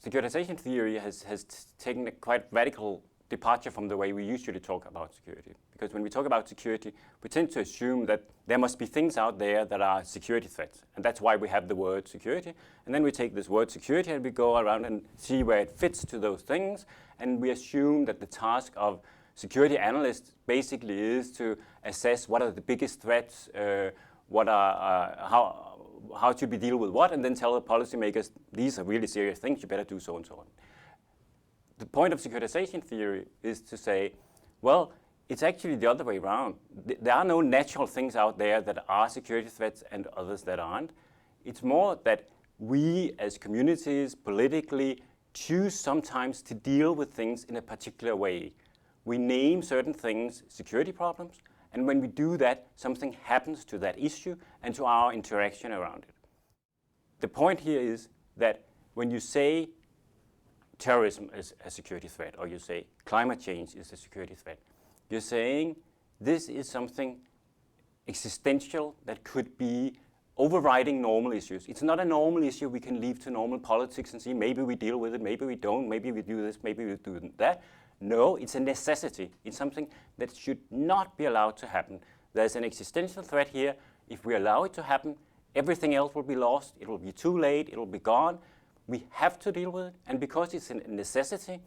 securitization theory has taken a quite radical departure from the way we usually talk about security. Because when we talk about security, we tend to assume that there must be things out there that are security threats. And that's why we have the word security. And then we take this word security and we go around and see where it fits to those things. And we assume that the task of security analysts basically is to assess what are the biggest threats, how should we deal with what, and then tell the policymakers, these are really serious things, you better do so and so on. The point of securitization theory is to say, well, it's actually the other way around. There are no natural things out there that are security threats and others that aren't. It's more that we as communities politically choose sometimes to deal with things in a particular way. We name certain things security problems, and when we do that, something happens to that issue and to our interaction around it. The point here is that when you say terrorism is a security threat, or you say climate change is a security threat, you're saying this is something existential that could be overriding normal issues. It's not a normal issue we can leave to normal politics and see maybe we deal with it, maybe we don't, maybe we do this, maybe we do that. No, it's a necessity. It's something that should not be allowed to happen. There's an existential threat here. If we allow it to happen, everything else will be lost. It will be too late. It will be gone. We have to deal with it. And because it's a necessity,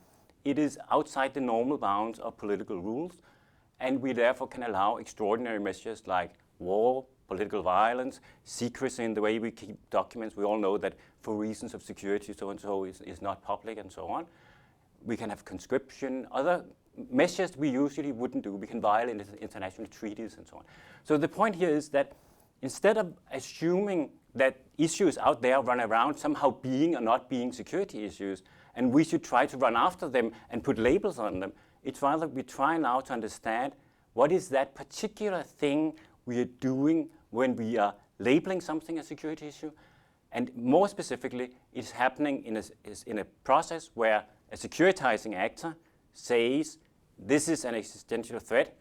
it is outside the normal bounds of political rules. And we therefore can allow extraordinary measures like war, political violence, secrecy in the way we keep documents. We all know that for reasons of security, so-and-so is not public and so on. We can have conscription, other measures we usually wouldn't do. We can violate international treaties and so on. So the point here is that instead of assuming that issues out there run around somehow being or not being security issues, and we should try to run after them and put labels on them, it's rather we try now to understand what is that particular thing we are doing when we are labeling something a security issue. And more specifically, it's happening in a process where a securitizing actor says, this is an existential threat,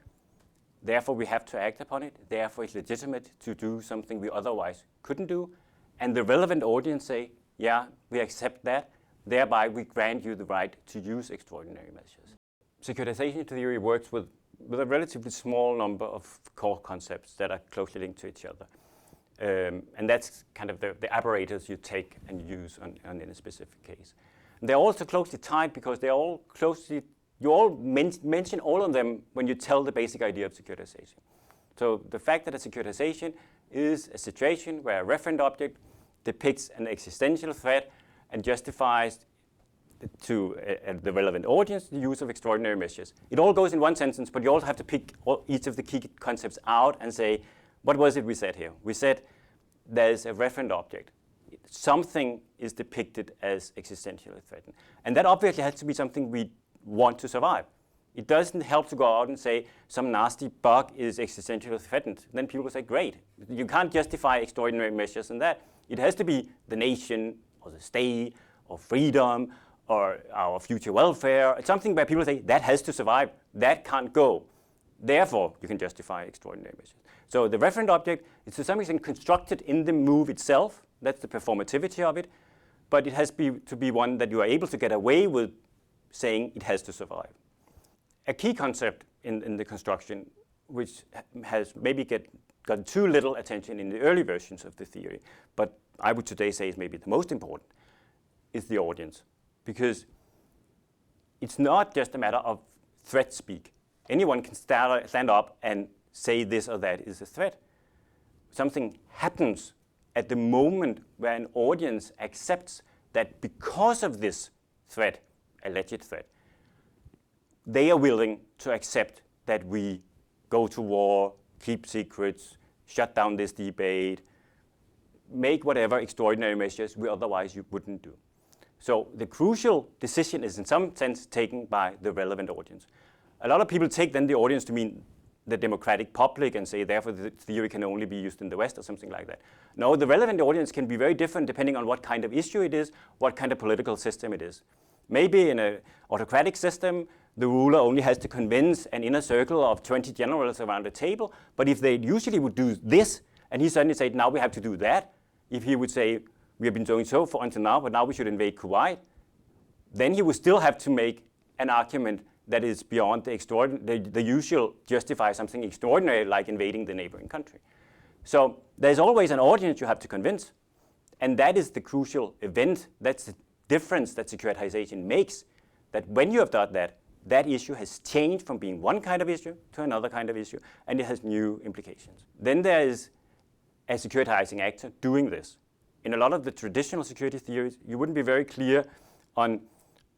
therefore we have to act upon it, therefore it's legitimate to do something we otherwise couldn't do. And the relevant audience say, yeah, we accept that, thereby we grant you the right to use extraordinary measures. Securitization theory works with a relatively small number of core concepts that are closely linked to each other. And that's kind of the apparatus you take and use in a specific case. And they're also closely tied because they're all closely, you all mention all of them when you tell the basic idea of securitization. So the fact that a securitization is a situation where a referent object depicts an existential threat and justifies to the relevant audience the use of extraordinary measures. It all goes in one sentence, but you also have to pick each of the key concepts out and say, what was it we said here? We said there's a referent object. Something is depicted as existentially threatened. And that obviously has to be something we want to survive. It doesn't help to go out and say some nasty bug is existentially threatened. Then people will say, great. You can't justify extraordinary measures in that. It has to be the nation or the state or freedom or our future welfare. It's something where people say that has to survive. That can't go. Therefore, you can justify extraordinary measures. So the referent object is to some extent constructed in the move itself. That's the performativity of it. But it has to be one that you are able to get away with saying it has to survive. A key concept in the construction, which has maybe got too little attention in the early versions of the theory, but I would today say is maybe the most important, is the audience. Because it's not just a matter of threat speak. Anyone can stand up and say this or that is a threat. Something happens at the moment where an audience accepts that because of this threat, alleged threat, they are willing to accept that we go to war, keep secrets, shut down this debate, make whatever extraordinary measures we otherwise you wouldn't do. So the crucial decision is in some sense taken by the relevant audience. A lot of people take then the audience to mean the democratic public and say therefore the theory can only be used in the West or something like that. No, the relevant audience can be very different depending on what kind of issue it is, what kind of political system it is. Maybe in an autocratic system, the ruler only has to convince an inner circle of 20 generals around a table, but if they usually would do this, and he suddenly said, now we have to do that, if he would say, we have been doing so for until now, but now we should invade Kuwait, then he would still have to make an argument that is beyond the usual justify something extraordinary like invading the neighboring country. So there's always an audience you have to convince, and that is the crucial event. That's the difference that securitization makes, that when you have done that, that issue has changed from being one kind of issue to another kind of issue, and it has new implications. Then there is a securitizing actor doing this. In a lot of the traditional security theories, you wouldn't be very clear on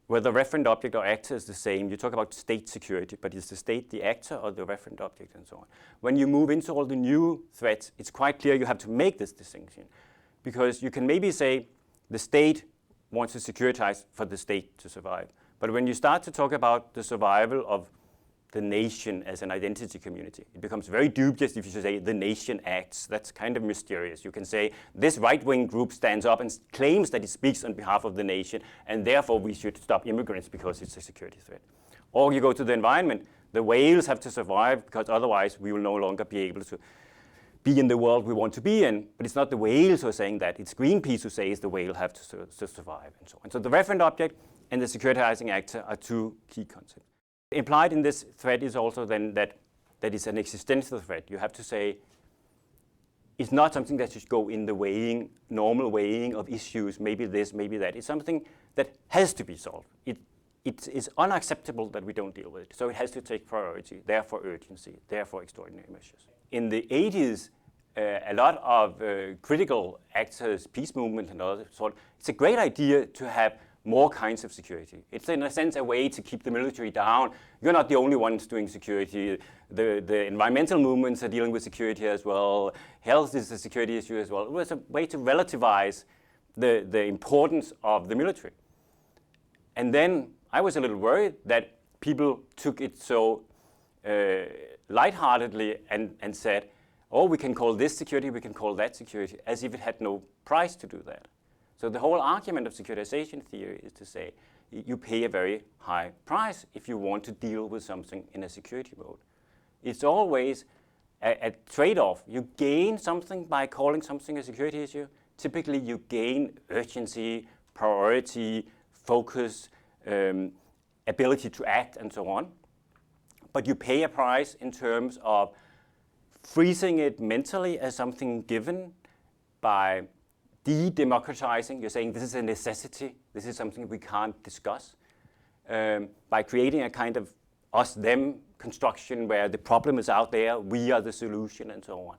whether referent object or actor is the same. You talk about state security, but is the state the actor or the referent object and so on. When you move into all the new threats, it's quite clear you have to make this distinction, because you can maybe say the state wants to securitize for the state to survive. But when you start to talk about the survival of the nation as an identity community, it becomes very dubious if you say the nation acts. That's kind of mysterious. You can say this right-wing group stands up and claims that it speaks on behalf of the nation, and therefore we should stop immigrants because it's a security threat. Or you go to the environment. The whales have to survive because otherwise we will no longer be able to be in the world we want to be in. But it's not the whales who are saying that. It's Greenpeace who says the whale have to survive and so on. So the referent object and the securitizing actor are two key concepts. Implied in this threat is also then that it's an existential threat. You have to say it's not something that should go in the normal weighing of issues, maybe this, maybe that. It's something that has to be solved. It is unacceptable that we don't deal with it. So it has to take priority, therefore urgency, therefore extraordinary measures. In the 80s, a lot of critical actors, peace movement and other sort, it's a great idea to have more kinds of security. It's in a sense a way to keep the military down. You're not the only ones doing security. The environmental movements are dealing with security as well. Health is a security issue as well. It was a way to relativize the importance of the military. And then I was a little worried that people took it so lightheartedly and said, oh, we can call this security, we can call that security, as if it had no price to do that. So the whole argument of securitization theory is to say you pay a very high price if you want to deal with something in a security mode. It's always a trade-off. You gain something by calling something a security issue. Typically you gain urgency, priority, focus, ability to act and so on. But you pay a price in terms of freezing it mentally as something given by de-democratizing. You're saying this is a necessity, this is something we can't discuss, by creating a kind of us-them construction where the problem is out there, we are the solution and so on.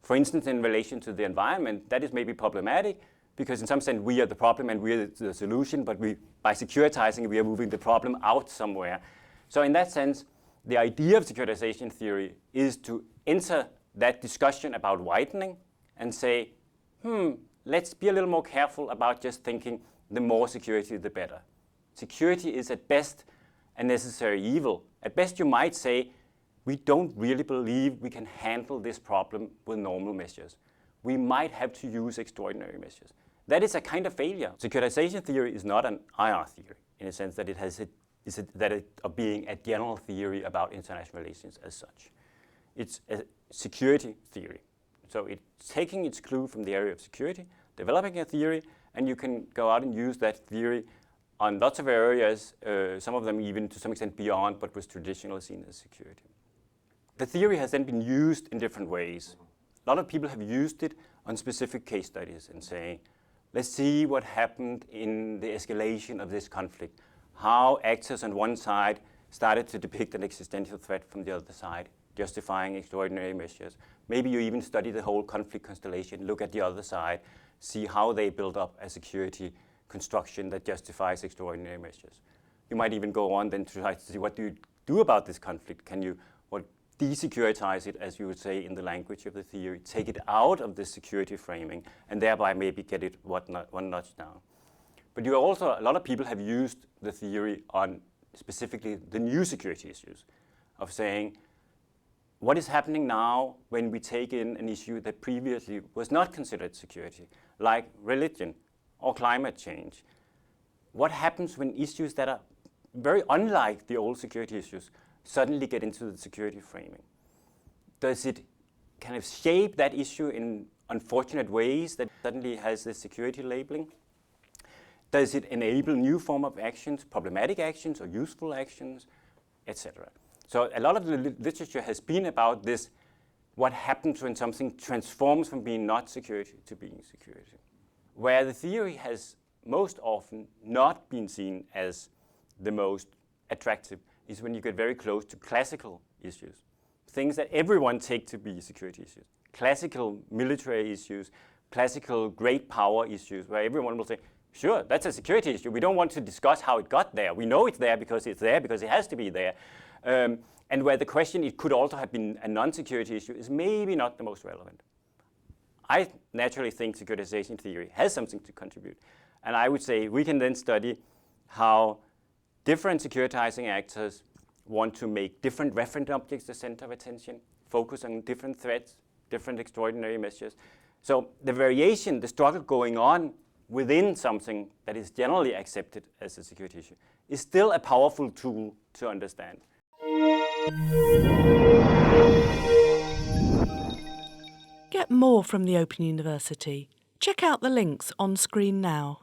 For instance, in relation to the environment, that is maybe problematic because in some sense we are the problem and we are the solution, but by securitizing we are moving the problem out somewhere. So in that sense, the idea of securitization theory is to enter that discussion about widening and say, let's be a little more careful about just thinking the more security, the better. Security is at best a necessary evil. At best you might say, we don't really believe we can handle this problem with normal measures. We might have to use extraordinary measures. That is a kind of failure. Securitization theory is not an IR theory in a sense that it has of being a general theory about international relations as such. It's a security theory. So it's taking its clue from the area of security, developing a theory, and you can go out and use that theory on lots of areas, some of them even to some extent beyond what was traditionally seen as security. The theory has then been used in different ways. A lot of people have used it on specific case studies and saying, let's see what happened in the escalation of this conflict, how actors on one side started to depict an existential threat from the other side, justifying extraordinary measures. Maybe you even study the whole conflict constellation, look at the other side, see how they build up a security construction that justifies extraordinary measures. You might even go on then to try to see what do you do about this conflict. Can you de-securitize it, as you would say in the language of the theory, take it out of the security framing, and thereby maybe get it one notch down. But you also, a lot of people have used the theory on specifically the new security issues of saying, what is happening now when we take in an issue that previously was not considered security, like religion or climate change? What happens when issues that are very unlike the old security issues suddenly get into the security framing? Does it kind of shape that issue in unfortunate ways that suddenly has this security labeling? Does it enable new form of actions, problematic actions or useful actions, etc.? So a lot of the literature has been about this, what happens when something transforms from being not security to being security. Where the theory has most often not been seen as the most attractive is when you get very close to classical issues, things that everyone takes to be security issues, classical military issues, classical great power issues, where everyone will say, sure, that's a security issue. We don't want to discuss how it got there. We know it's there because it has to be there. And where the question, it could also have been a non-security issue, is maybe not the most relevant. I naturally think securitization theory has something to contribute. And I would say we can then study how different securitizing actors want to make different reference objects the center of attention, focus on different threats, different extraordinary measures. So the variation, the struggle going on within something that is generally accepted as a security issue is still a powerful tool to understand. Get more from the Open University. Check out the links on screen now.